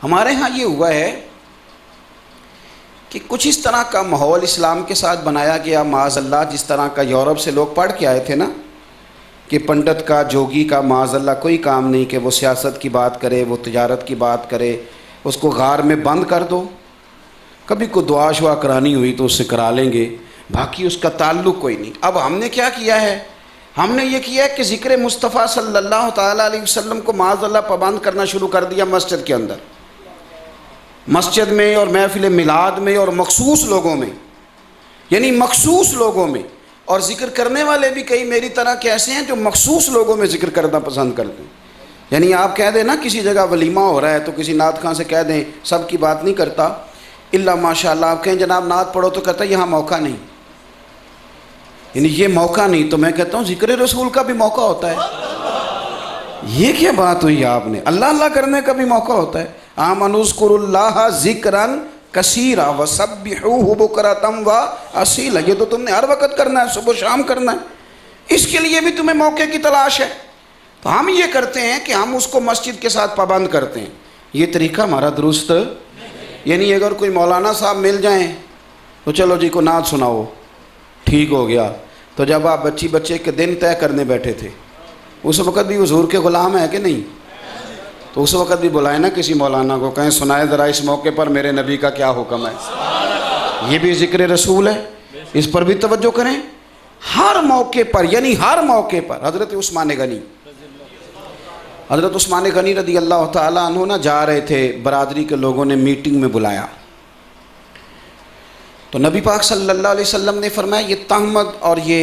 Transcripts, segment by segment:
हमारे यहाँ ये हुआ है कि कुछ इस तरह का माहौल इस्लाम के साथ बनाया गया, माज़अल्लाह, जिस तरह का यूरोप से लोग पढ़ के आए थे ना, कि पंडित का, जोगी का माज़अल्लाह कोई काम नहीं, कि वो सियासत की बात करे, वो तिजारत की बात करे, उसको गार में बंद कर दो, कभी को दुआ शुआ करानी हुई तो उससे करा लेंगे, बाकी उसका ताल्लुक़ कोई नहीं। अब हमने क्या किया है, हमने ये किया है कि ज़िक्र मुस्तफ़ा सल्लल्लाहु ताला अलैहि वसल्लम को माज़अल्लाह पाबंद करना शुरू कर दिया मस्जिद के अंदर, मस्जिद में और महफिल मिलाद में और मखसूस लोगों में, यानी मखसूस लोगों में। और ज़िक्र करने वाले भी कई मेरी तरह के ऐसे हैं जो मखसूस लोगों में ज़िक्र करना पसंद करते हैं। यानी आप कह दें ना किसी जगह वलीमा हो रहा है तो किसी नात खां से कह दें, सब की बात नहीं करता, इल्ला माशाअल्लाह, आप कहें जनाब नात पढ़ो तो कहता है यहाँ मौका नहीं, यानी ये मौका नहीं। तो मैं कहता हूँ ज़िक्र रसूल का भी मौका होता है। ये क्या बात हुई आपने, अल्लाह अल्लाह करने का भी मौका होता है। आमनुज़्कुरुल्लाह ज़िक्रन कसीरा वसब्बिहूहु बुकरतम व असीला, ये तो तुमने हर वक्त करना है, सुबह शाम करना है, इसके लिए भी तुम्हें मौके की तलाश है। तो हम ये करते हैं कि हम उसको मस्जिद के साथ पाबंद करते हैं। ये तरीका हमारा दुरुस्त, यानी अगर कोई मौलाना साहब मिल जाएं तो चलो जी को नात सुनाओ, ठीक हो गया। तो जब आप बच्चे के दिन तय करने बैठे थे, उस वक़्त भी हुजूर के ग़ुलाम है कि नहीं? तो उस वक़्त भी बुलाए ना किसी मौलाना को, कहें सुनाए ज़रा इस मौके पर मेरे नबी का क्या हुक्म है। ये भी ज़िक्र रसूल है, इस पर भी तवज्जो करें। हर मौके पर, यानी हर मौके पर। हज़रत उस्मान गनी रदी अल्लाह ताला अन्हु ना जा रहे थे, बरादरी के लोगों ने मीटिंग में बुलाया, तो नबी पाक सल्लल्लाहु अलैहि वसल्लम ने फरमाया, ये तहमद और ये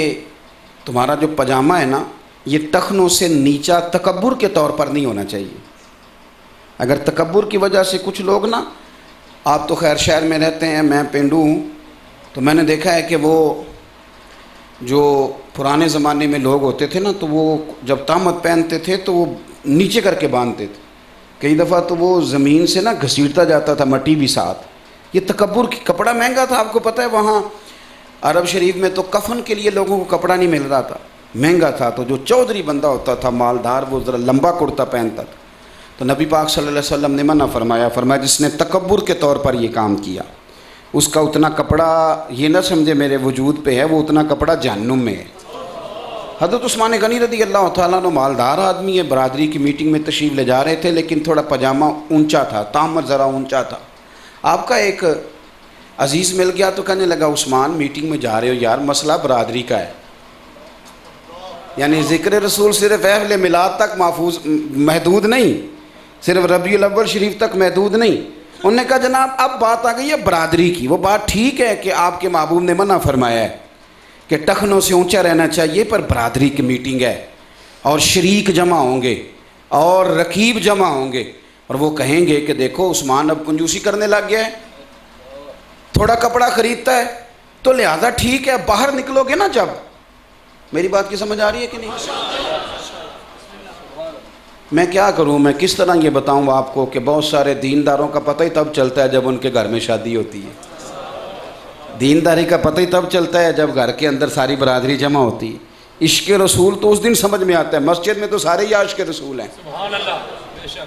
तुम्हारा जो पजामा है ना, ये टखनों से नीचा तकब्बुर के तौर पर नहीं होना चाहिए। अगर तकब्बुर की वजह से कुछ लोग ना, आप तो खैर शहर में रहते हैं, मैं पेंडू हूँ, तो मैंने देखा है कि वो जो पुराने ज़माने में लोग होते थे ना, तो वो जब तामत पहनते थे तो वो नीचे करके बांधते थे, कई दफ़ा तो वो ज़मीन से ना घसीटता जाता था, मट्टी भी साथ। ये तकब्बुर की, कपड़ा महंगा था, आपको पता है वहाँ अरब शरीफ में तो कफन के लिए लोगों को कपड़ा नहीं मिल रहा था, महंगा था। तो जो चौधरी बंदा होता था, मालदार, वो ज़रा लंबा कुर्ता पहनता था। तो नबी पाक सल्लल्लाहु अलैहि वसल्लम ने मना फरमाया जिसने तकब्बुर के तौर पर ये काम किया, उसका उतना कपड़ा, ये ना समझे मेरे वजूद पे है, वो उतना कपड़ा जहन्नुम में है। हज़रत उस्मान गनी रदी अल्लाह ताला अन्हु मालदार आदमी है, बरादरी की मीटिंग में तशरीफ़ ले जा रहे थे, लेकिन थोड़ा पजामा ऊंचा था, तामर ज़रा ऊंचा था। आपका एक अजीज़ मिल गया तो कहने लगा, उस्मान मीटिंग में जा रहे हो यार, मसला बरादरी का है, यानी ज़िक्र रसूल सिर्फ़ अहले मिलाद तक महदूद नहीं, सिर्फ रबीउल अव्वल शरीफ तक महदूद नहीं। उन्होंने कहा जनाब अब बात आ गई है बरादरी की। वो बात ठीक है कि आपके महबूब ने मना फरमाया है कि टखनों से ऊंचा रहना चाहिए, पर बरादरी की मीटिंग है और शरीक जमा होंगे और रकीब जमा होंगे, और वो कहेंगे कि देखो उस्मान अब कंजूसी करने लग गया है, थोड़ा कपड़ा ख़रीदता है, तो लिहाजा ठीक है, बाहर निकलोगे ना जब। मेरी बात की समझ आ रही है कि नहीं? मैं क्या करूं, मैं किस तरह ये बताऊं आपको कि बहुत सारे दीनदारों का पता ही तब चलता है जब उनके घर में शादी होती है। दीनदारी का पता ही तब चलता है जब घर के अंदर सारी बरादरी जमा होती है। इश्क रसूल तो उस दिन समझ में आता है, मस्जिद में तो सारे ही आशिक रसूल हैं।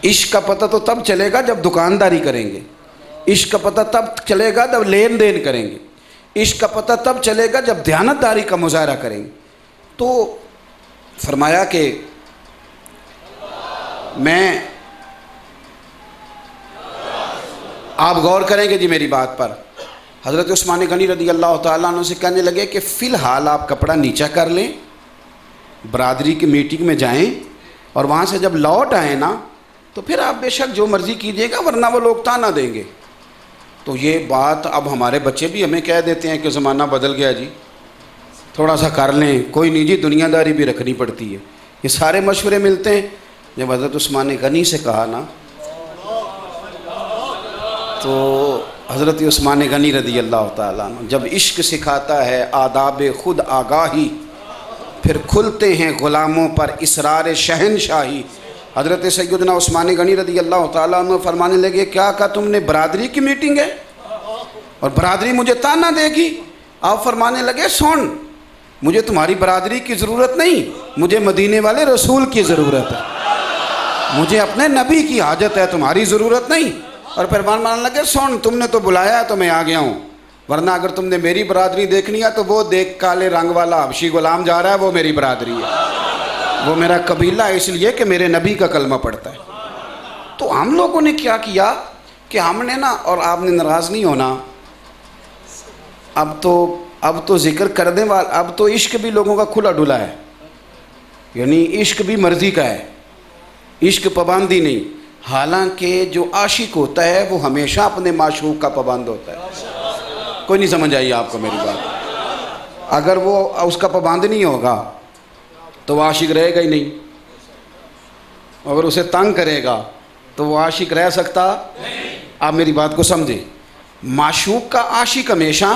इश्क का पता तो तब चलेगा जब दुकानदारी करेंगे, इश्क का पता तब चलेगा जब लेन देन करेंगे, इश्क का पता तब चलेगा जब दयानतदारी का मुजाहरा करेंगे। तो फरमाया कि मैं, आप गौर करेंगे जी मेरी बात पर। हज़रत उस्मान गनी रदी अल्लाह ताला अन्हु से कहने लगे कि फ़िलहाल आप कपड़ा नीचा कर लें, बरादरी की मीटिंग में जाएं, और वहाँ से जब लौट आए ना तो फिर आप बेशक जो मर्ज़ी कीजिएगा, वरना वो लोग ताना देंगे। तो ये बात अब हमारे बच्चे भी हमें कह देते हैं कि ज़माना बदल गया जी, थोड़ा सा कर लें, कोई निजी दुनियादारी भी रखनी पड़ती है। ये सारे मशवरे मिलते हैं। जब हज़रत उस्मान गनी से कहा ना, तो हज़रत उस्मान गनी रदी अल्लाह ताला अन्हु जब इश्क सिखाता है आदाब खुद आगाही, फिर खुलते हैं ग़ुलामों पर इसरार शहनशाही। हज़रत सैयदना उस्मान गनी रदी अल्लाह ताला अन्हु फरमाने लगे, क्या कहा तुमने, बरादरी की मीटिंग है और बरादरी मुझे ताना देगी? आप फरमाने लगे, सुन, मुझे तुम्हारी बरादरी की ज़रूरत नहीं, मुझे मदीने वाले रसूल की ज़रूरत है, मुझे अपने नबी की हाजत है, तुम्हारी ज़रूरत नहीं। और फिर मानने लगे सुन तुमने तो बुलाया तो मैं आ गया हूँ, वरना अगर तुमने मेरी बरादरी देखनी है तो वो देख काले रंग वाला हबशी गुलाम जा रहा है, वो मेरी बरादरी है, वो मेरा कबीला है, इसलिए कि मेरे नबी का कलमा पढ़ता है। तो हम लोगों ने क्या किया कि हमने ना, और आपने नाराज़ नहीं होना, अब तो जिक्र करने वाला, अब तो इश्क भी लोगों का खुला डुला है, यानी इश्क भी मर्जी का है, इश्क पाबंदी नहीं। हालांकि जो आशिक होता है वो हमेशा अपने माशूक का पाबंद होता है। कोई नहीं समझ आई आपको मेरी बात? अगर वो उसका पाबंद नहीं होगा तो वो आशिक रहेगा ही नहीं, अगर उसे तंग करेगा तो वो आशिक रह सकता नहीं। आप मेरी बात को समझे, माशूक का आशिक हमेशा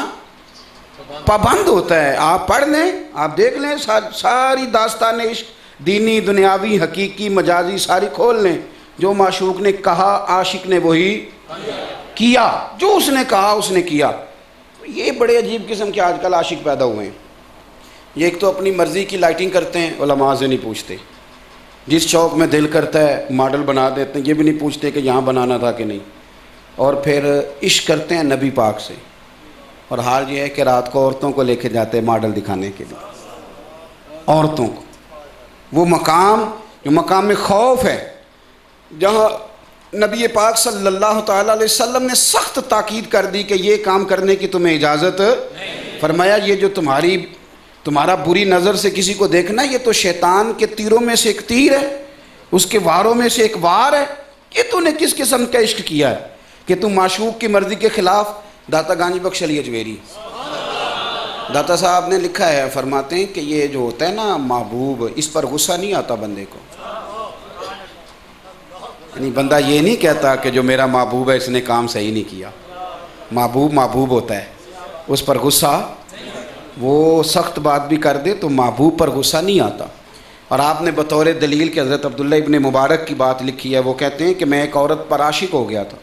पाबंद होता है। आप पढ़ लें, आप देख लें, सारी दास्तान इश्क, दीनी दुनियावी हकीकी मजाजी सारी खोल लें, जो माशूक ने कहा आशिक ने वही किया, जो उसने कहा उसने किया। ये बड़े अजीब किस्म के आजकल आशिक पैदा हुए हैं। ये एक तो अपनी मर्ज़ी की लाइटिंग करते हैं, उलमा से नहीं पूछते, जिस चौक में दिल करता है मॉडल बना देते हैं, ये भी नहीं पूछते कि यहाँ बनाना था कि नहीं, और फिर इश्क करते हैं नबी पाक से। और हाल ये है कि रात को औरतों को लेके जाते हैं मॉडल दिखाने के लिए, औरतों को, वो मकाम जो मकाम में खौफ है, जहाँ नबी पाक सल्लल्लाहु ताला अलैहि वसल्लम ने सख्त ताकीद कर दी कि ये काम करने की तुम्हें इजाज़त फरमाया। ये जो तुम्हारा बुरी नज़र से किसी को देखना, ये तो शैतान के तीरों में से एक तीर है, उसके वारों में से एक वार है। कि तूने किस किस्म का इश्क किया है कि तुम माशूक की मर्ज़ी के ख़िलाफ़। दाता गांजी बख्श अली अजमेरी दाता साहब ने लिखा है, फरमाते हैं कि ये जो होता है ना महबूब, इस पर गुस्सा नहीं आता बंदे को, यानी बंदा ये नहीं कहता कि जो मेरा महबूब है इसने काम सही नहीं किया। महबूब महबूब होता है, उस पर गुस्सा, वो सख्त बात भी कर दे तो महबूब पर गुस्सा नहीं आता। और आपने बतौर दलील के हज़रत अब्दुल्ला इब्ने मुबारक की बात लिखी है, वो कहते हैं कि मैं एक औरत पर आशिक हो गया था,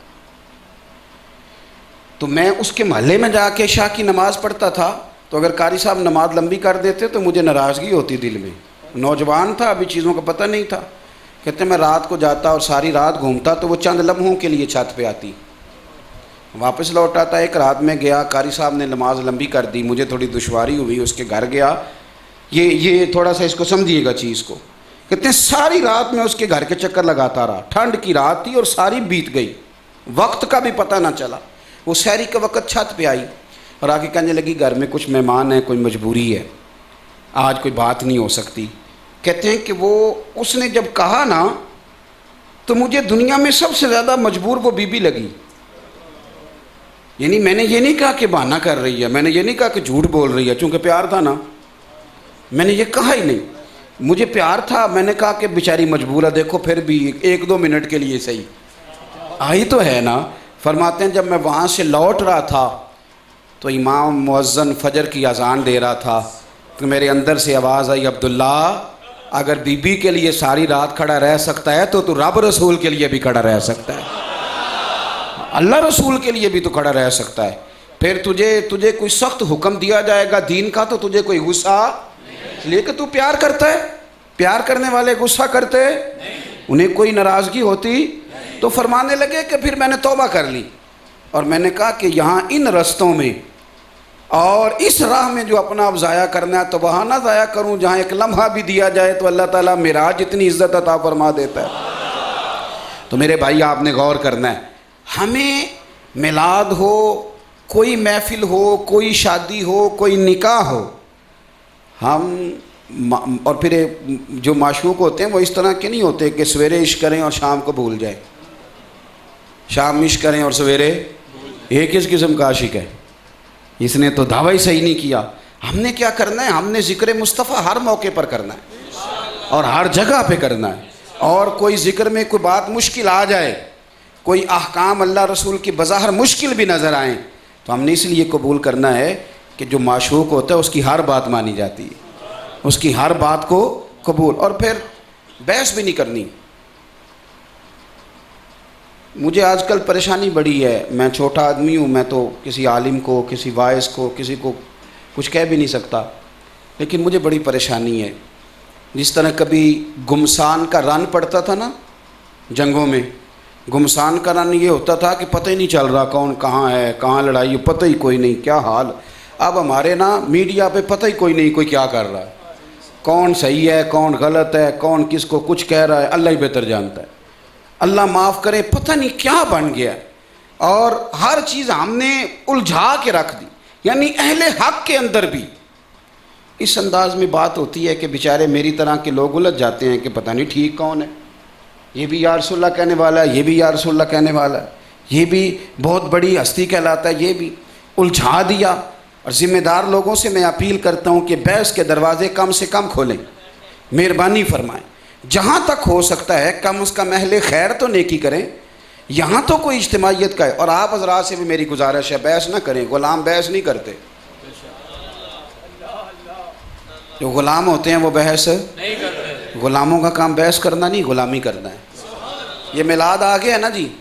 तो मैं उसके महल्ले में जाके शाह की नमाज़ पढ़ता था, तो अगर कारी साहब नमाज लंबी कर देते तो मुझे नाराज़गी होती दिल में। नौजवान था, अभी चीज़ों का पता नहीं था। कहते मैं रात को जाता और सारी रात घूमता, तो वो चंद लम्हों के लिए छत पे आती, वापस लौट आता। एक रात में गया, कारी साहब ने नमाज लंबी कर दी, मुझे थोड़ी दुश्वारी हुई, उसके घर गया। ये थोड़ा सा इसको समझिएगा चीज़ को। कहते हैं सारी रात में उसके घर के चक्कर लगाता रहा, ठंड की रात थी और सारी बीत गई, वक्त का भी पता ना चला। वो सहरी के वक्त छत पे आई और आके कहने लगी घर में कुछ मेहमान हैं, कोई मजबूरी है, आज कोई बात नहीं हो सकती। कहते हैं कि वो उसने जब कहा ना, तो मुझे दुनिया में सबसे ज़्यादा मजबूर वो बीबी लगी। यानी मैंने ये नहीं कहा कि बहाना कर रही है, मैंने ये नहीं कहा कि झूठ बोल रही है, चूँकि प्यार था ना, मैंने ये कहा ही नहीं, मुझे प्यार था। मैंने कहा कि बेचारी मजबूर है, देखो फिर भी 1-2 मिनट के लिए सही आई तो है ना। फरमाते हैं जब मैं वहाँ से लौट रहा था तो इमाम मुअज्जन फजर की अजान दे रहा था, तो मेरे अंदर से आवाज़ आई, अब्दुल्ला अगर बीबी के लिए सारी रात खड़ा रह सकता है तो तू रब रसूल के लिए भी खड़ा रह सकता है, अल्लाह रसूल के लिए भी तो खड़ा रह सकता है। फिर तुझे कोई सख्त हुक्म दिया जाएगा दीन का तो तुझे कोई गुस्सा, इसलिए कि तू प्यार करता है। प्यार करने वाले गुस्सा करते, उन्हें कोई नाराज़गी होती। तो फरमाने लगे कि फिर मैंने तौबा कर ली और मैंने कहा कि यहाँ इन रस्तों में और इस राह में जो अपना अब ज़ाया करना है तो वहाँ ना ज़ाया करूँ, जहाँ एक लम्हा भी दिया जाए तो अल्लाह ताला मेरा जितनी इज़्ज़त अता फरमा देता है। तो मेरे भाई आपने गौर करना है, हमें मिलाद हो, कोई महफिल हो, कोई शादी हो, कोई निकाह हो, हम और फिर जो माशूक होते हैं वो इस तरह के नहीं होते कि सवेरे इश्क करें और शाम को भूल जाए, शाम इश्क करें और सवेरे। एक किस किस्म का आशिक है, इसने तो दावा ही सही नहीं किया। हमने क्या करना है, हमने ज़िक्र मुस्तफ़ा हर मौके पर करना है और हर जगह पे करना है। और कोई ज़िक्र में कोई बात मुश्किल आ जाए, कोई अहकाम अल्लाह रसूल की बज़ाहिर मुश्किल भी नज़र आए, तो हमने इसलिए कबूल करना है कि जो माशूक होता है उसकी हर बात मानी जाती है, उसकी हर बात को कबूल, और फिर बहस भी नहीं करनी। मुझे आजकल परेशानी बड़ी है, मैं छोटा आदमी हूँ, मैं तो किसी आलिम को, किसी वाइस को, किसी को कुछ कह भी नहीं सकता, लेकिन मुझे बड़ी परेशानी है। जिस तरह कभी गुमसान का रन पड़ता था ना जंगों में, गुमसान का रन ये होता था कि पता ही नहीं चल रहा कौन कहाँ है, कहाँ लड़ाई है, पता ही कोई नहीं, क्या हाल। अब हमारे ना मीडिया पे पता ही कोई नहीं कोई क्या कर रहा है, कौन सही है कौन गलत है, कौन किसको कुछ कह रहा है, अल्लाह ही बेहतर जानता है। अल्लाह माफ़ करे, पता नहीं क्या बन गया और हर चीज़ हमने उलझा के रख दी। यानी अहले हक के अंदर भी इस अंदाज में बात होती है कि बेचारे मेरी तरह के लोग उलझ जाते हैं कि पता नहीं ठीक कौन है, ये भी या रसूलुल्लाह कहने वाला है, ये भी या रसूलुल्लाह कहने वाला है, ये भी बहुत बड़ी हस्ती कहलाता है, ये भी उलझा दिया। और ज़िम्मेदार लोगों से मैं अपील करता हूँ कि बहस के दरवाज़े कम से कम खोलें, मेहरबानी फरमाएं। जहाँ तक हो सकता है कम अज़ कम अहले खैर तो नेकी करें, यहाँ तो कोई इज्तिमाइयत का है। और आप हज़रात से भी मेरी गुजारिश है, बहस ना करें, ग़ुलाम बहस नहीं करते। जो ग़ुलाम होते हैं वो बहस नहीं करते। ग़ुलामों का काम बहस करना नहीं, ग़ुलामी करना है। ये मिलाद आ गया है ना जी,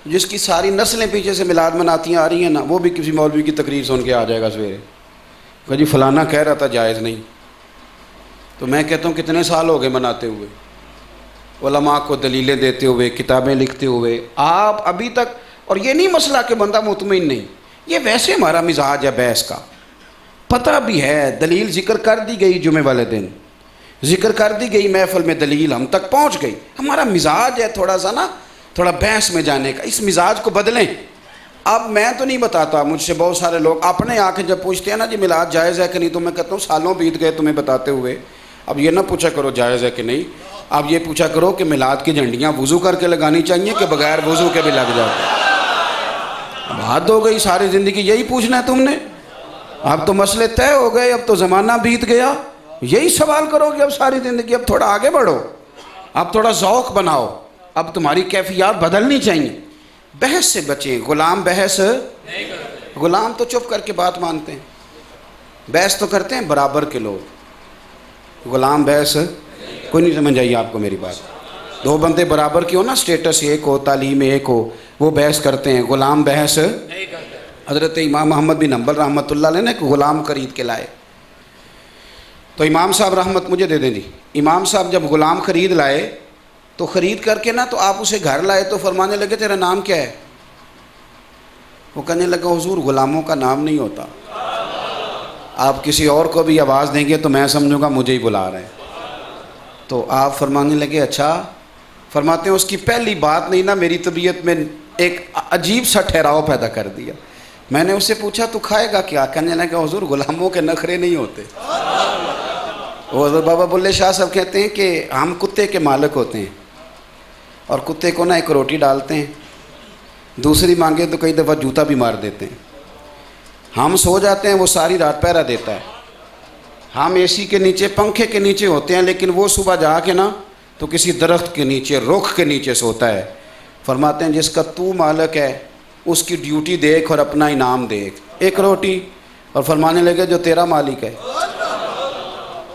जिसकी सारी नस्लें पीछे से मिलाद मनाती आ रही हैं ना, वो भी किसी मौलवी की तकरीर सुन के आ जाएगा सवेरे, कह जी फलाना कह रहा था जायज़ नहीं। तो मैं कहता हूँ कितने साल हो गए मनाते हुए, उलमा को दलीलें देते हुए, किताबें लिखते हुए, आप अभी तक। और ये नहीं मसला कि बंदा मुतमईन नहीं, ये वैसे हमारा मिजाज है बहस का, पता भी है। दलील ज़िक्र कर दी गई जुमे वाले दिन, ज़िक्र कर दी गई महफ़िल में, दलील हम तक पहुँच गई। हमारा मिजाज है थोड़ा सा ना, थोड़ा बहस में जाने का। इस मिजाज को बदलें। अब मैं तो नहीं बताता, मुझसे बहुत सारे लोग अपने आके जब पूछते हैं ना जी मिलाद जायज़ है कि नहीं, तो मैं कहता हूँ सालों बीत गए तुम्हें बताते हुए, अब ये ना पूछा करो जायज़ है कि नहीं, अब ये पूछा करो कि मिलाद की झंडियाँ वज़ू करके लगानी चाहिए कि बगैर वज़ू के भी लग जाते। अब हद हो गई, सारी ज़िंदगी यही पूछना है तुमने। अब तो मसले तय हो गए, अब तो ज़माना बीत गया, यही सवाल करोगे अब सारी ज़िंदगी। अब थोड़ा आगे बढ़ो, अब थोड़ा ज़ौक़ बनाओ, अब तुम्हारी कैफियत बदलनी चाहिए। बहस से बचें, ग़ुलाम बहस नहीं करते। ग़ुलाम तो चुप करके बात मानते हैं, बहस तो करते हैं बराबर के लोग। ग़ुलाम बहस कोई नहीं समझ आई आपको मेरी बात। दो बंदे बराबर के हो ना, स्टेटस एक हो, तालीम एक हो, वो बहस करते हैं, ग़ुलाम बहस नहीं करते। हज़रत इमाम अहमद बिन हम्बल रहमतुल्लाह अलैह ने एक ग़ुलाम खरीद के लाए, तो इमाम साहब रहमत मुझे दे दें जी। इमाम साहब जब ग़ुलाम ख़रीद लाए तो ख़रीद करके ना, तो आप उसे घर लाए तो फरमाने लगे तेरा नाम क्या है? वो कहने लगा हुज़ूर ग़ुलामों का नाम नहीं होता, आप किसी और को भी आवाज़ देंगे तो मैं समझूंगा मुझे ही बुला रहे हैं। तो आप फरमाने लगे अच्छा। फरमाते हैं उसकी पहली बात नहीं ना मेरी तबीयत में एक अजीब सा ठहराव पैदा कर दिया। मैंने उससे पूछा तू खाएगा क्या? कहने लगा हुज़ूर ग़ुलामों के नखरे नहीं होते। और बाबा बुल्ले शाह साहब कहते हैं कि हम कुत्ते के मालिक होते हैं और कुत्ते को ना एक रोटी डालते हैं, दूसरी मांगे तो कई दफ़ा जूता भी मार देते हैं। हम सो जाते हैं, वो सारी रात पहरा देता है। हम एसी के नीचे, पंखे के नीचे होते हैं, लेकिन वो सुबह जाके ना तो किसी दरख्त के नीचे, रुख के नीचे सोता है। फरमाते हैं जिसका तू मालिक है उसकी ड्यूटी देख और अपना इनाम देख, एक रोटी। और फरमाने लगे जो तेरा मालिक है।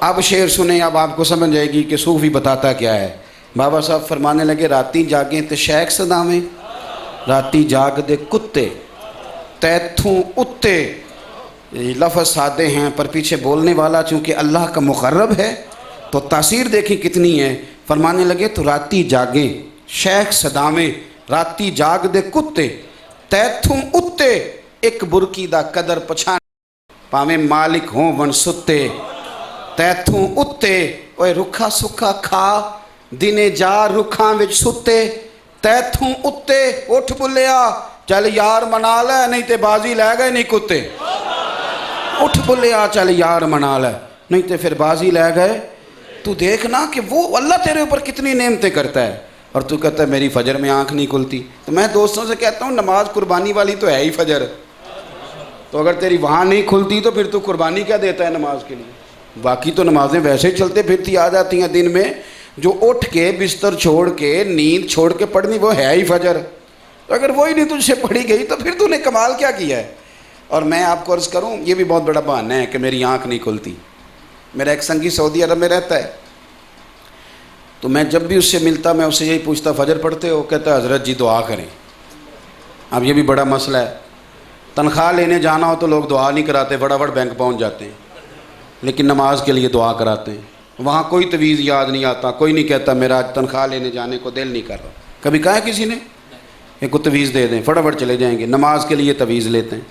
अब शेर सुने, अब आपको समझ आएगी कि सूफी बताता क्या है। बाबा साहब फरमाने लगे राती जागें तो शेख सदावें, राती जाग दे कुत्ते तैथों उत्ते। लफ्ज़ सादे हैं पर पीछे बोलने वाला चूँकि अल्लाह का मुक़र्रब है तो तासीर देखी कितनी है। फरमाने लगे तो राती जागें शेख सदावें, राती जाग दे कुत्ते तैथों उत्ते। एक बुरकी दा कदर पछाण भावें मालिक हों वन सुत्ते। तैथों उत्ते ओए रुखा सुखा खा दिने जा रुखां विच सुत्ते। तैथों उत्ते उठ बुलिया चल यार मना लै नहीं ते बाजी लै गए नहीं कुत्ते। उठ बुलिया चल यार मना लै नहीं तो फिर बाजी लै गए। तू देखना कि वो अल्लाह तेरे ऊपर कितनी नेमतें करता है और तू कहता है मेरी फजर में आँख नहीं खुलती। तो मैं दोस्तों से कहता हूँ नमाज कुर्बानी वाली तो है ही फजर, तो अगर तेरी वहाँ नहीं खुलती तो फिर तू कुर्बानी क्या देता है नमाज के लिए? बाकी तो नमाजें वैसे ही चलते फिरती आ जाती हैं दिन में। जो उठ के बिस्तर छोड़ के नींद छोड़ के पढ़नी वो है ही फजर। तो अगर वही नहीं तुझसे पढ़ी गई तो फिर तूने कमाल क्या किया है? और मैं आपको अर्ज़ करूँ ये भी बहुत बड़ा बहाना है कि मेरी आँख नहीं खुलती। मेरा एक संगी सऊदी अरब में रहता है, तो मैं जब भी उससे मिलता मैं उससे यही पूछता फ़जर पढ़ते हो? कहता हज़रत जी दुआ करें। अब ये भी बड़ा मसला है, तनख्वाह लेने जाना हो तो लोग दुआ नहीं कराते, फटाफट बैंक पहुंच जाते हैं, लेकिन नमाज के लिए दुआ कराते हैं। वहाँ कोई तवीज़ याद नहीं आता, कोई नहीं कहता मेरा आज तनख्वाह लेने जाने को दिल नहीं कर रहा। कभी कहा है किसी ने? एक को तवीज़ दे दें, फटाफट चले जाएंगे। नमाज के लिए तवीज़ लेते हैं,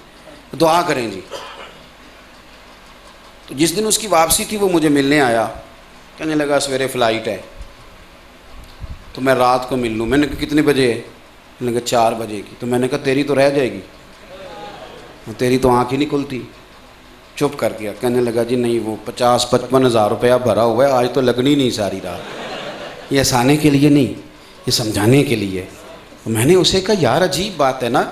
दुआ करें जी। तो जिस दिन उसकी वापसी थी वो मुझे मिलने आया, कहने लगा सवेरे फ़्लाइट है तो मैं रात को मिल लूँ। मैंने कहा कितने बजे है? मैंने कहा 4 बजे की। तो मैंने कहा तेरी तो रह जाएगी, तेरी तो आँख ही नहीं खुलती। चुप कर गया। कहने लगा जी नहीं, वो 50-55 हज़ार रुपया भरा हुआ है, आज तो लगनी नहीं सारी रात। ये हंसाने के लिए नहीं, ये समझाने के लिए। तो मैंने उसे कहा यार अजीब बात है ना,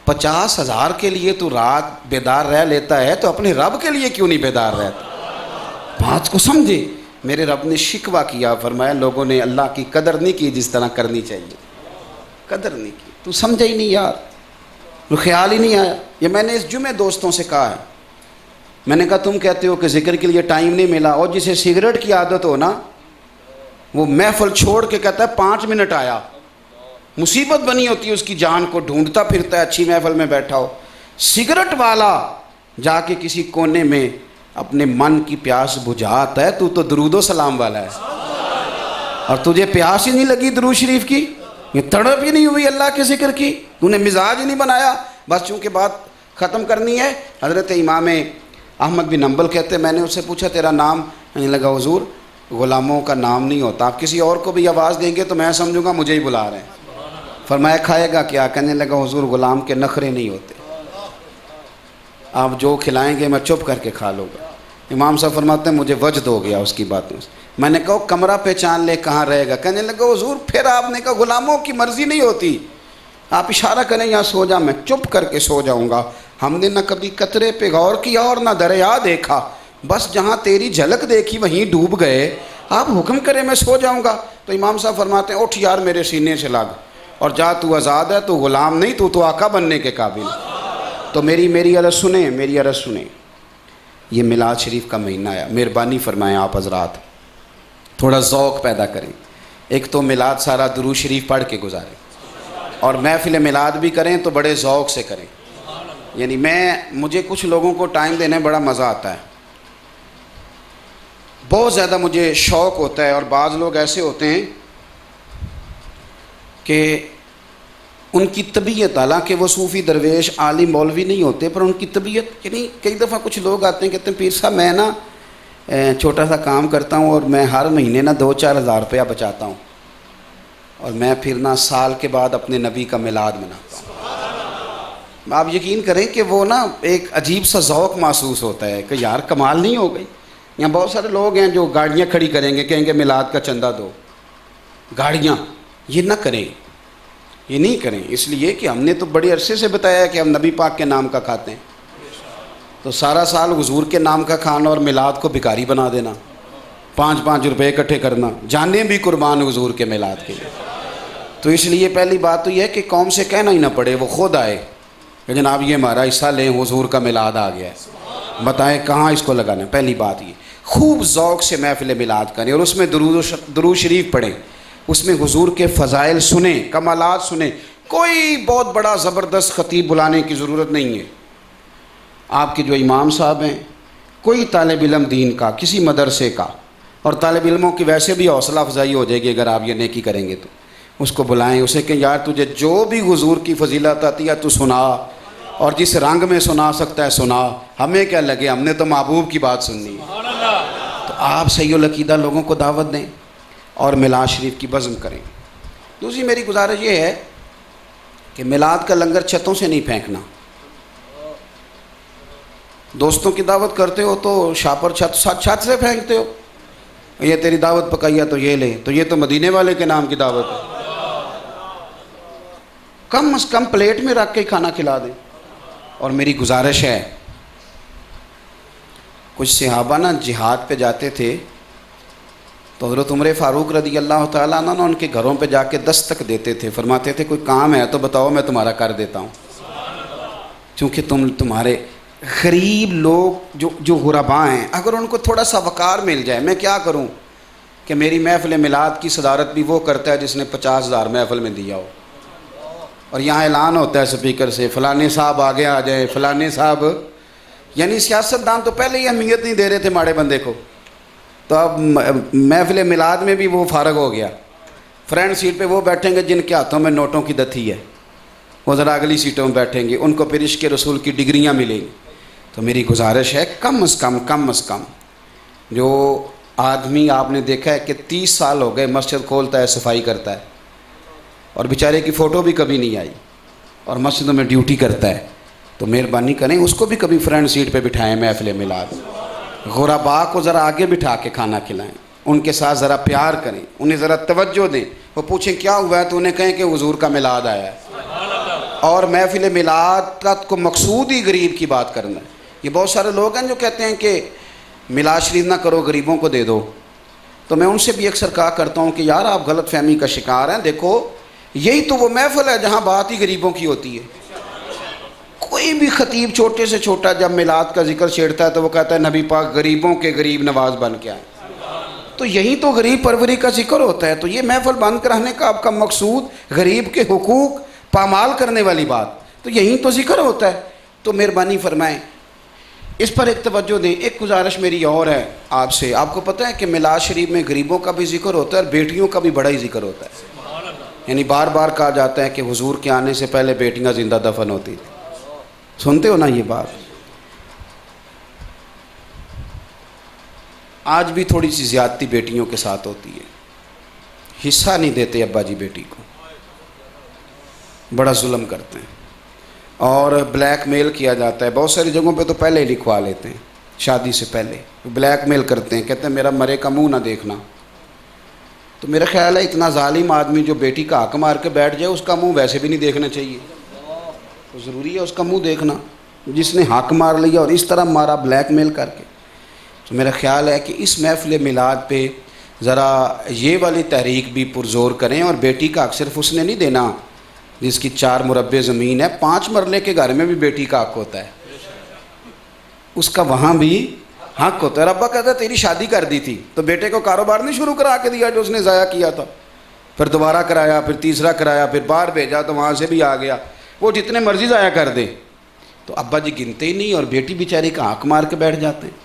50,000 के लिए तू रात बेदार रह लेता है, तो अपने रब के लिए क्यों नहीं बेदार रहता? बात को समझे। मेरे रब ने शिकवा किया, फरमाया लोगों ने अल्लाह की कदर नहीं की जिस तरह करनी चाहिए, कदर नहीं की। तू समझा ही नहीं यार, तो ख्याल ही नहीं आया। ये मैंने इस जुमे दोस्तों से कहा है। मैंने कहा तुम कहते हो कि ज़िक्र के लिए टाइम नहीं मिला, और जिसे सिगरेट की आदत हो ना, वो महफिल छोड़ के कहता है 5 मिनट आया, मुसीबत बनी होती है उसकी जान को, ढूंढता फिरता है अच्छी महफिल में बैठा हो। सिगरेट वाला जाके किसी कोने में अपने मन की प्यास बुझाता है, तू तो दरूदो सलाम वाला है, और तुझे प्यास ही नहीं लगी दरूद शरीफ की, ये तड़प ही नहीं हुई अल्लाह के जिक्र की, तूने मिजाज ही नहीं बनाया। बस चूँकि बात ख़त्म करनी है, हज़रत इमाम अहमद बिन हम्बल कहते, मैंने उससे पूछा तेरा नाम? कहने लगा हुजूर ग़ुलामों का नाम नहीं होता, आप किसी और को भी आवाज़ देंगे तो मैं समझूंगा मुझे ही बुला रहे हैं। फरमाया खाएगा क्या? कहने लगा हुजूर ग़ुलाम के नखरे नहीं होते, आप जो खिलाएंगे मैं चुप करके खा लूँगा। इमाम साहब फरमाते हैं मुझे वजद हो गया उसकी बातों से। मैंने कहा कमरा पहचान ले कहाँ रहेगा? कहने लगा हुजूर फिर आपने कहा ग़ुलामों की मर्ज़ी नहीं होती, आप इशारा करें यहाँ सो जा, मैं चुप करके सो जाऊँगा। हमने न कभी कतरे पे गौर किया और न दरिया देखा, बस जहाँ तेरी झलक देखी वहीं डूब गए, आप हुक्म करें मैं सो जाऊँगा। तो इमाम साहब फरमाते हैं उठ यार मेरे सीने से लग और जा, तू आज़ाद है, तू ग़ुलाम नहीं, तू तो आका बनने के काबिल। तो मेरी अर्ज़ सुने, मेरी अर्ज़ सुने। ये मिलाद शरीफ का महीना आया, मेहरबानी फरमाएं आप हज़रात थोड़ा ज़ौक़ पैदा करें। एक तो मिलाद सारा दुरूद शरीफ पढ़ के गुजारें, और महफ़िल मिलाद भी करें तो बड़े ज़ौक़ से करें। यानी मुझे कुछ लोगों को टाइम देने बड़ा मज़ा आता है, बहुत ज़्यादा मुझे शौक़ होता है। और बाज़ लोग ऐसे होते हैं कि उनकी तबीयत, हालांकि वो सूफ़ी दरवेश आलिम मौलवी नहीं होते, पर उनकी तबीयत, यानी कई दफ़ा कुछ लोग आते हैं कहते हैं पीर साहब मैं ना छोटा सा काम करता हूँ और मैं हर महीने ना 2-4 हज़ार रुपया बचाता हूँ, और मैं फिर ना साल के बाद अपने नबी का मिलाद मनाता हूँ। आप यकीन करें कि वो ना एक अजीब सा ज़ौक़ महसूस होता है कि यार कमाल नहीं हो गई। यहाँ बहुत सारे लोग हैं जो गाड़ियाँ खड़ी करेंगे, कहेंगे मिलाद का चंदा दो। गाड़ियाँ ये ना करें, ये नहीं करें, इसलिए कि हमने तो बड़े अरसे से बताया है कि हम नबी पाक के नाम का खाते हैं। तो सारा साल हुजूर के नाम का खाना और मिलाद को भिखारी बना देना, 5-5 रुपये इकट्ठे करना, जाने भी कुर्बान हुजूर के मिलाद के लिए। तो इसलिए पहली बात तो यह है कि कौम से कहना ही ना पड़े, वो खुद आए कि जनाब ये हमारा हिस्सा लें, हुजूर का मिलाद आ गया है, बताएं कहाँ इसको लगाना है। पहली बात ये, खूब ज़ौक़ से महफ़िल मिलाद करें और उसमें दुरूद शरीफ पढ़ें, उसमें हुजूर के फ़ज़ाइल सुने, कमालात सुने। कोई बहुत बड़ा ज़बरदस्त ख़तीब बुलाने की ज़रूरत नहीं है। आपके जो इमाम साहब हैं, कोई तालिब इल्म दीन का, किसी मदरसे का, और तालिब इल्मों की वैसे भी हौसला अफजाई हो जाएगी अगर आप ये नेकी करेंगे तो, उसको बुलाएं, उसे कहें यार तुझे जो भी हुजूर की फजीलत आती है तू सुना, और जिस रंग में सुना सकता है सुना, हमें क्या लगे, हमने तो महबूब की बात सुननी है। तो आप सहीउल अकीदा लोगों को दावत दें और मिलाद शरीफ की बज़्म करें। दूसरी मेरी गुजारिश ये है कि मिलाद का लंगर छतों से नहीं फेंकना। दोस्तों की दावत करते हो तो शापर छत से फेंकते हो, ये तेरी दावत पकाई है तो ये ले, तो ये तो मदीने वाले के नाम की दावत है। कम अज़ कम प्लेट में रख के खाना खिला दें। और मेरी गुजारिश है, कुछ सहाबा ना जिहाद पे जाते थे तो हज़रत उमर फ़ारूक रज़ी अल्लाह तआला अन्हु उनके घरों पे जाके दस्तक देते थे, फरमाते थे कोई काम है तो बताओ मैं तुम्हारा कर देता हूँ, क्योंकि तुम्हारे गरीब लोग जो गुरबा हैं, अगर उनको थोड़ा सा वक़ार मिल जाए। मैं क्या करूँ कि मेरी महफ़िल मिलाद की सदारत भी वो करता है जिसने 50,000 महफ़िल में दिया हो, और यहाँ ऐलान होता है स्पीकर से फ़लाने साहब आगे आ जाए, फ़लाने साहब, यानी सियासतदान तो पहले ही अहमियत नहीं दे रहे थे माड़े बंदे को, तो अब महफ़िल मिलाद में भी वो फ़ारग हो गया। फ्रंट सीट पे वो बैठेंगे जिनके हाथों में नोटों की दथी है, वो ज़रा अगली सीटों में बैठेंगे, उनको फिर इश्क़ रसूल की डिग्रियाँ मिलेंगी। तो मेरी गुजारिश है कम अज़ कम जो आदमी आपने देखा है कि 30 साल हो गए मस्जिद खोलता है, सफाई करता है और बेचारे की फ़ोटो भी कभी नहीं आई और मस्जिदों में ड्यूटी करता है, तो मेहरबानी करें उसको भी कभी फ्रंट सीट पे बिठाएं, महफ़िल मिलाद। गुरबा को ज़रा आगे बिठा के खाना खिलाएं, उनके साथ ज़रा प्यार करें, उन्हें ज़रा तवज्जो दें। वो पूछें क्या हुआ है तो उन्हें कहें कि हुजूर का मिलाद आया है। और महफ़िल मिलाद का को मकसूद ही गरीब की बात करना है। ये बहुत सारे लोग हैं जो कहते हैं कि मिलाद शरीफ ना करो, गरीबों को दे दो। तो मैं उनसे भी अक्सर कहा करता हूँ कि यार आप गलत फहमी का शिकार हैं। देखो यही तो वो महफ़िल है जहाँ बात ही गरीबों की होती है। कोई भी ख़तीब छोटे से छोटा जब मिलाद का जिक्र छेड़ता है तो वो कहता है नबी पाक गरीबों के गरीब नवाज बन के आए। तो यही तो गरीब परवरी का जिक्र होता है। तो ये महफ़िल बंद कराने का आपका मकसूद गरीब के हुकूक पामाल करने वाली बात, तो यही तो जिक्र होता है। तो मेहरबानी फरमाएं इस पर एक तवज्जो दें। एक गुजारिश मेरी और है आपसे, आपको पता है कि मिलाद शरीफ में गरीबों का भी जिक्र होता है और बेटियों का भी बड़ा ही जिक्र होता है। यानी बार बार कहा जाता है कि हुजूर के आने से पहले बेटियां जिंदा दफन होती थी। सुनते हो ना ये बात? आज भी थोड़ी सी ज़्यादती बेटियों के साथ होती है, हिस्सा नहीं देते अब्बा जी बेटी को, बड़ा जुल्म करते हैं और ब्लैकमेल किया जाता है। बहुत सारी जगहों पे तो पहले ही लिखवा लेते हैं, शादी से पहले ब्लैकमेल करते हैं, कहते हैं मेरा मरे का मुंह ना देखना। तो मेरा ख्याल है इतना जालिम आदमी जो बेटी का हक मार के बैठ जाए उसका मुंह वैसे भी नहीं देखना चाहिए। तो ज़रूरी है उसका मुंह देखना जिसने हक मार लिया और इस तरह मारा ब्लैकमेल करके। तो मेरा ख्याल है कि इस महफ़िल मिलाद पे ज़रा ये वाली तहरीक भी पुरजोर करें। और बेटी का हक सिर्फ उसने नहीं देना जिसकी 4 मुरब्बे ज़मीन है, 5 मरले के घर में भी बेटी का हक होता है, उसका वहाँ भी हक होता है। रब्बा कहता है तेरी शादी कर दी थी तो बेटे को कारोबार नहीं शुरू करा के दिया जो उसने ज़ाया किया था, फिर दोबारा कराया, फिर तीसरा कराया, फिर बाहर भेजा तो वहाँ से भी आ गया, वो जितने मर्जी ज़ाया कर दे। तो अब्बा जी गिनते ही नहीं और बेटी बेचारी का हक मार के बैठ जाते हैं।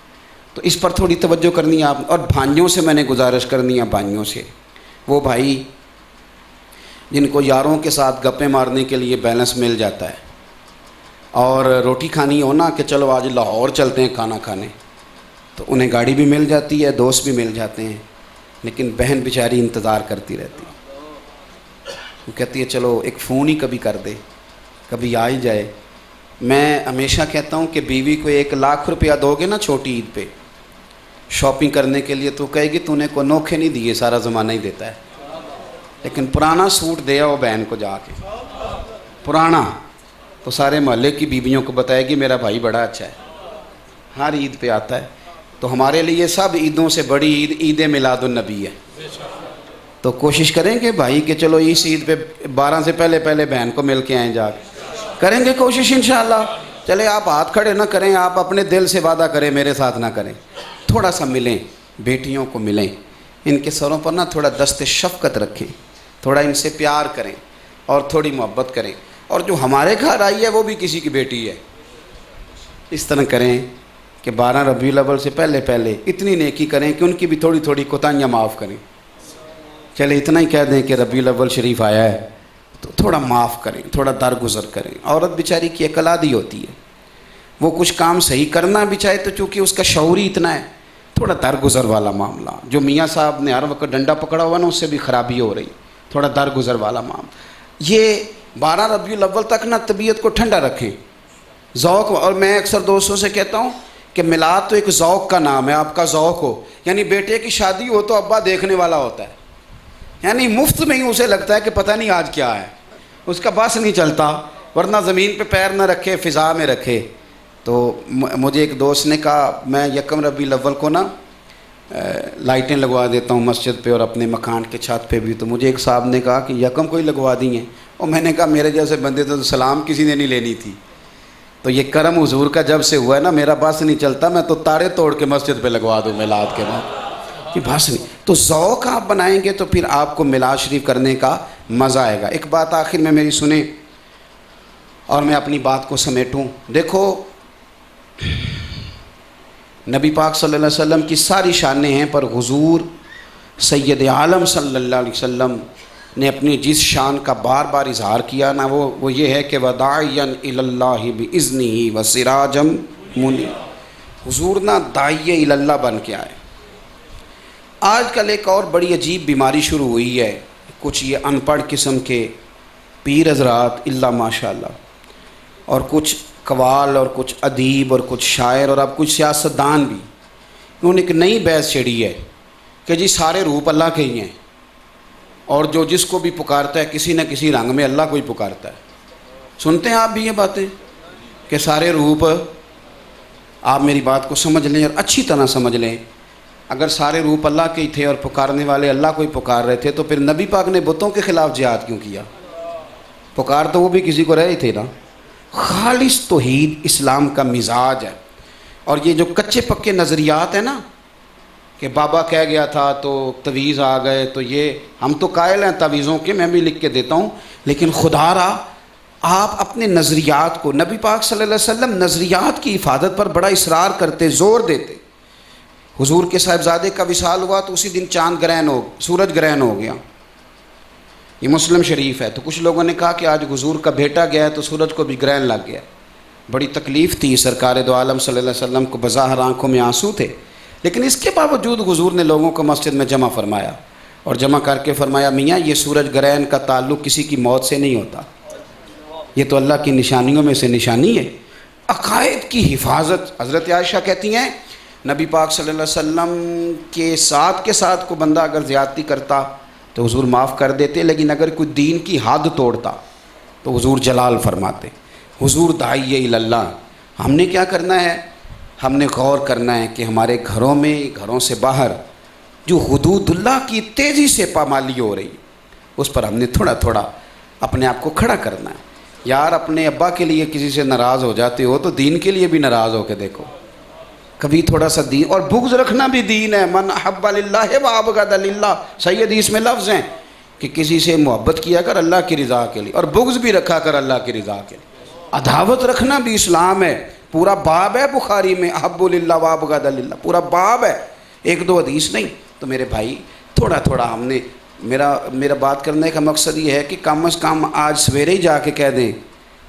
तो इस पर थोड़ी तवज्जो करनी है आप। और भाइयों से मैंने गुजारिश करनी है, भाइयों से, वो भाई जिनको यारों के साथ गप्पे मारने के लिए बैलेंस मिल जाता है और रोटी खानी हो ना कि चलो आज लाहौर चलते हैं खाना खाने, तो उन्हें गाड़ी भी मिल जाती है, दोस्त भी मिल जाते हैं, लेकिन बहन बेचारी इंतज़ार करती रहती है। वो कहती है चलो एक फ़ोन ही कभी कर दे, कभी आ ही जाए। मैं हमेशा कहता हूँ कि बीवी को 1 लाख रुपया दोगे ना छोटी ईद पे शॉपिंग करने के लिए, तो कहेगी तूने को नोखे नहीं दिए, सारा ज़माना ही देता है। लेकिन पुराना सूट दे आओ बहन को जाके, पुराना, तो सारे मोहल्ले की बीवियों को बताएगी मेरा भाई बड़ा अच्छा है, हर ईद पे आता है। तो हमारे लिए सब ईदों से बड़ी ईद ईद मिलादुन नबी है। तो कोशिश करेंगे भाई कि चलो इस ईद पे 12 से पहले पहले बहन को मिल के आएँ, जाके करेंगे कोशिश इंशाअल्लाह। चले आप हाथ खड़े ना करें, आप अपने दिल से वादा करें, मेरे साथ ना करें, थोड़ा सा मिलें, बेटियों को मिलें, इनके सरों पर ना थोड़ा दस्ते शफ़क़त रखें, थोड़ा इनसे प्यार करें और थोड़ी मोहब्बत करें। और जो हमारे घर आई है वो भी किसी की बेटी है, इस तरह करें कि 12 रबीउल अव्वल से पहले पहले इतनी नेकी करें कि उनकी भी थोड़ी थोड़ी कोताहियाँ माफ़ करें। चले इतना ही कह दें कि रबीउल अव्वल शरीफ आया है तो थोड़ा माफ़ करें, थोड़ा दरगुजर करें। औरत बेचारी की अकलादी होती है, वो कुछ काम सही करना भी चाहे तो चूँकि उसका शऊर ही इतना है, थोड़ा दरगुजर वाला मामला। जो मियाँ साहब ने हर वक्त डंडा पकड़ा हुआ ना, उससे भी ख़राबी हो रही, थोड़ा दरगुजर वाला मामला। ये 12 रबीउल अव्वल तक ना तबीयत को ठंडा रखें, ज़ौक़। और मैं अक्सर दोस्तों से कहता हूँ कि मिलाद तो एक ज़ौक़ का नाम है, आपका ज़ौक़ हो, यानी बेटे की शादी हो तो अब्बा देखने वाला होता है, यानी मुफ्त में ही उसे लगता है कि पता नहीं आज क्या है, उसका बस नहीं चलता, वरना ज़मीन पे पैर न रखे, फ़िज़ा में रखे। तो मुझे एक दोस्त ने कहा मैं 1 रबीउल अव्वल को ना लाइटें लगवा देता हूँ मस्जिद पे और अपने मकान के छत पे भी। तो मुझे एक साहब ने कहा कि 1 को ही लगवा दी हैं, और मैंने कहा मेरे जैसे बंदे तो सलाम किसी ने नहीं लेनी थी। तो ये करम हुजूर का जब से हुआ है ना, मेरा बस नहीं चलता, मैं तो तारे तोड़ के मस्जिद पे लगवा दूँ मिलाद के बाद, कि बस नहीं। तो ज़ौक़ आप बनाएंगे तो फिर आपको मिलाद शरीफ करने का मज़ा आएगा। एक बात आखिर में मेरी सुने और मैं अपनी बात को समेटूँ। देखो नबी पाक सल्लल्लाहु अलैहि वसल्लम की सारी शानें हैं, पर हुजूर सैयद आलम सल्लल्लाहु अलैहि वसल्लम ने अपनी जिस शान का बार बार इजहार किया ना, वो ये है कि वदायन इलल्लाहि बिइज़्निही व सिराजम मुनी। हुजूर ना दाइये इलल्लाह बन के आए। आजकल एक और बड़ी अजीब बीमारी शुरू हुई है, कुछ ये अनपढ़ किस्म के पीर हज़रात इल्ला माशाअल्लाह, और कुछ कवाल और कुछ अदीब और कुछ शायर और अब कुछ सियासतदान भी, उन्होंने एक नई बहस छेड़ी है कि जी सारे रूप अल्लाह के ही हैं, और जो जिसको भी पुकारता है किसी न किसी रंग में अल्लाह को ही पुकारता है। सुनते हैं आप भी ये बातें कि सारे रूप, आप मेरी बात को समझ लें और अच्छी तरह समझ लें, अगर सारे रूप अल्लाह के ही थे और पुकारने वाले अल्लाह को ही पुकार रहे थे तो फिर नबी पाक ने बुतों के ख़िलाफ़ जिहाद क्यों किया? पुकार तो वो भी किसी को रहे थे ना। खालिस तौहीद इस्लाम का मिजाज है। और ये जो कच्चे पक्के नज़रियात हैं ना कि बाबा कह गया था तो तवीज़ आ गए, तो ये हम तो कायल हैं तवीज़ों के, मैं भी लिख के देता हूँ, लेकिन खुदारा आप अपने नज़रियात को, नबी पाक सल्लल्लाहु अलैहि वसल्लम नज़रियात की हिफाजत पर बड़ा इसरार करते, ज़ोर देते। हुजूर के साहिबजादे का विसाल हुआ तो उसी दिन चांद ग्रहण सूरज ग्रहण हो गया, ये मुस्लिम शरीफ है। तो कुछ लोगों ने कहा कि आज हुजूर का बेटा गया है तो सूरज को भी ग्रहण लग गया। बड़ी तकलीफ़ थी सरकार दो आलम सल्लल्लाहु अलैहि वसल्लम को, बज़ाहिर आँखों में आंसू थे, लेकिन इसके बावजूद हुजूर ने लोगों को मस्जिद में जमा फरमाया और जमा करके फरमाया, मियाँ ये सूरज ग्रहण का ताल्लुक़ किसी की मौत से नहीं होता, ये तो अल्लाह की निशानियों में से निशानी है। अक़ायद की हिफाजत। हज़रत आयशा कहती हैं नबी पाक सल्लल्लाहु अलैहि वसल्लम के साथ को बंदा अगर ज़्यादती करता तो हुजूर माफ़ कर देते, लेकिन अगर कोई दीन की हद तोड़ता तो हुजूर जलाल फरमाते। हुजूर दाइये इलल्लाह। हमने क्या करना है? हमने गौर करना है कि हमारे घरों में, घरों से बाहर जो हुदूदुल्लाह की तेज़ी से पामाली हो रही, उस पर हमने थोड़ा थोड़ा अपने आप को खड़ा करना है। यार अपने अब्बा के लिए किसी से नाराज़ हो जाते हो तो दीन के लिए भी नाराज़ हो के देखो, कभी थोड़ा सा दीन। और बुग़्ज़ रखना भी दीन है। मन अहब्बा लिल्लाहि व अबग़ज़ा लिल्लाह, सही हदीस में लफ्ज़ हैं कि किसी से मोहब्बत किया कर अल्लाह की रज़ा के लिए, और बुग़्ज़ भी रखा कर अल्लाह की रज़ा के लिए। अदावत रखना भी इस्लाम है, पूरा बाब है बुखारी में, अहब्बु लिल्लाह व अबग़ज़ा लिल्लाह, पूरा बाब है, एक दो हदीस नहीं। तो मेरे भाई थोड़ा थोड़ा हमने, मेरा बात करने का मकसद ये है कि कम अज़ कम आज सवेरे ही जाके कह दें,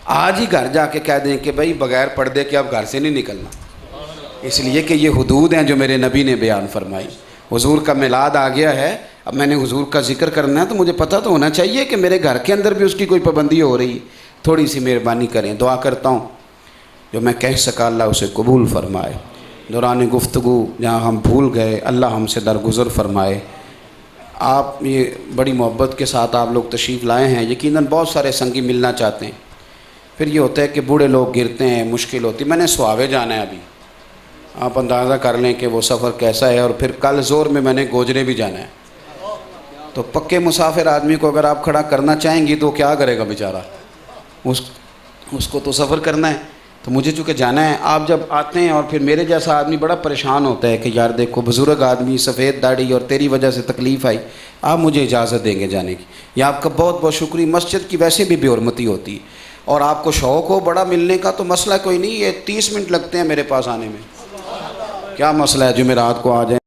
आज ही घर जाके कह दें कि भाई बग़ैर पर्दे के अब घर से नहीं निकलना, इसलिए कि ये हुदूद हैं जो मेरे नबी ने बयान फरमाई। हुजूर का मिलाद आ गया है, अब मैंने हुजूर का जिक्र करना है तो मुझे पता तो होना चाहिए कि मेरे घर के अंदर भी उसकी कोई पाबंदी हो रही है। थोड़ी सी मेहरबानी करें। दुआ करता हूँ जो मैं कह सका अल्लाह उसे कबूल फरमाए। दौरान गुफ्तगू जहाँ हम भूल गए अल्लाह हमसे दरगुज़र फरमाए। आप ये बड़ी मोहब्बत के साथ आप लोग तशरीफ़ लाए हैं, यकीनन बहुत सारे संगी मिलना चाहते हैं। फिर ये होता है कि बूढ़े लोग गिरते हैं, मुश्किल होती। मैंने सुहावे जाना है, अभी आप अंदाज़ा कर लें कि वो सफ़र कैसा है। और फिर कल ज़ोर में मैंने गोजरे भी जाना है। तो पक्के मुसाफिर आदमी को अगर आप खड़ा करना चाहेंगी तो क्या करेगा बेचारा, उसको तो सफ़र करना है। तो मुझे चूँकि जाना है, आप जब आते हैं और फिर मेरे जैसा आदमी बड़ा परेशान होता है कि यार देखो बुज़ुर्ग आदमी, सफ़ेद दाढ़ी, और तेरी वजह से तकलीफ़ आई, आप मुझे इजाज़त देंगे जाने की। या आपका बहुत बहुत शुक्रिया। मस्जिद की वैसे भी बेहरमती होती है, और आपको शौक़ हो बड़ा मिलने का तो मसला कोई नहीं, ये 30 मिनट लगते हैं मेरे पास आने में, क्या मसला है जुमेरात को आ जाए।